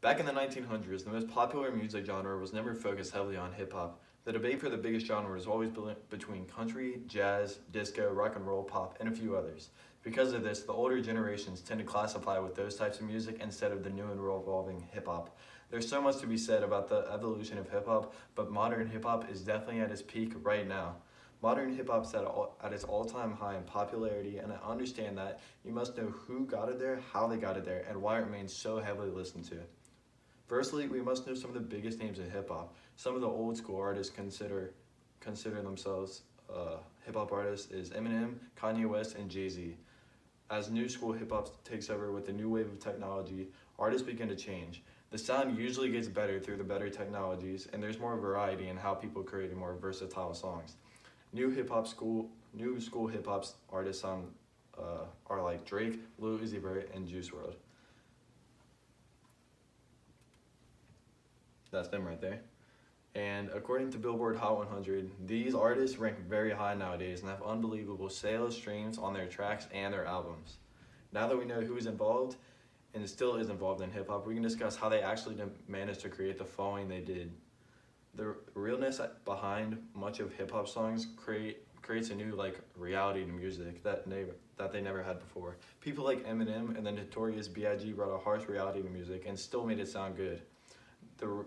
Back in the 1900s, the most popular music genre was never focused heavily on hip hop. The debate for the biggest genre was always between country, jazz, disco, rock and roll, pop, and a few others. Because of this, the older generations tend to classify with those types of music instead of the new and revolving hip hop. There's so much to be said about the evolution of hip hop, but modern hip hop is definitely at its peak right now. Modern hip hop's at its all time high in popularity, and I understand that you must know who got it there, how they got it there, and why it remains so heavily listened to. Firstly, we must know some of the biggest names in hip hop. Some of the old school artists consider themselves hip hop artists is Eminem, Kanye West, and Jay Z. As new school hip hop takes over with the new wave of technology, artists begin to change. The sound usually gets better through the better technologies, and there's more variety in how people create more versatile songs. New school hip hop artists are like Drake, Lil Uzi Vert, and Juice WRLD. That's them right there. And according to Billboard Hot 100, these artists rank very high nowadays and have unbelievable sales streams on their tracks and their albums. Now that we know who is involved and still is involved in hip hop, we can discuss how they actually managed to create the following they did. The realness behind much of hip hop songs creates a new reality to music that they never had before. People like Eminem and the Notorious B.I.G. brought a harsh reality to music and still made it sound good. The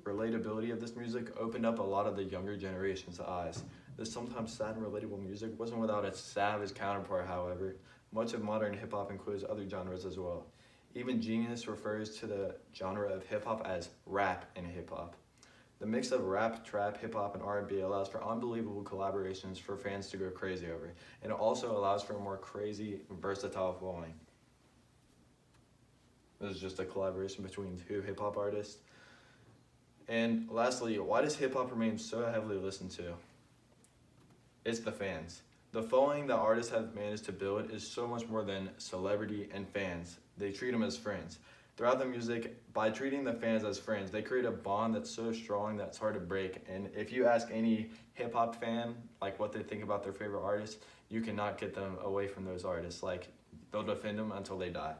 relatability of this music opened up a lot of the younger generation's eyes. This sometimes sad and relatable music wasn't without its savage counterpart, however. Much of modern hip hop includes other genres as well. Even Genius refers to the genre of hip hop as rap and hip hop. The mix of rap, trap, hip hop, and R&B allows for unbelievable collaborations for fans to go crazy over, and it also allows for a more crazy, versatile following. This is just a collaboration between two hip hop artists. And lastly, why does hip hop remain so heavily listened to? It's the fans. The following that artists have managed to build is so much more than celebrity and fans. They treat them as friends. Throughout the music, by treating the fans as friends, they create a bond that's so strong that it's hard to break. And if you ask any hip hop fan what they think about their favorite artist, you cannot get them away from those artists. They'll defend them until they die.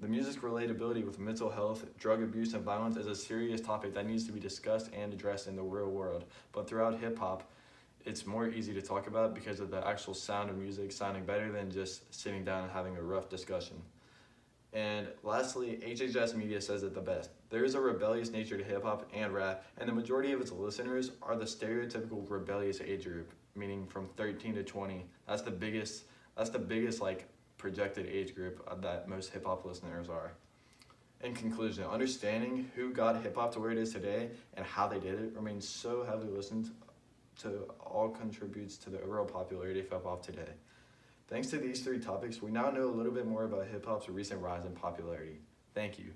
The music's relatability with mental health, drug abuse, and violence is a serious topic that needs to be discussed and addressed in the real world. But throughout hip hop, it's more easy to talk about because of the actual sound of music sounding better than just sitting down and having a rough discussion. And lastly, HHS Media says it the best. There is a rebellious nature to hip hop and rap, and the majority of its listeners are the stereotypical rebellious age group, meaning from 13 to 20. That's the biggest projected age group that most hip hop listeners are. In conclusion, understanding who got hip hop to where it is today and how they did it remains so heavily listened to, all contributes to the overall popularity of hip hop today. Thanks to these three topics, we now know a little bit more about hip hop's recent rise in popularity. Thank you.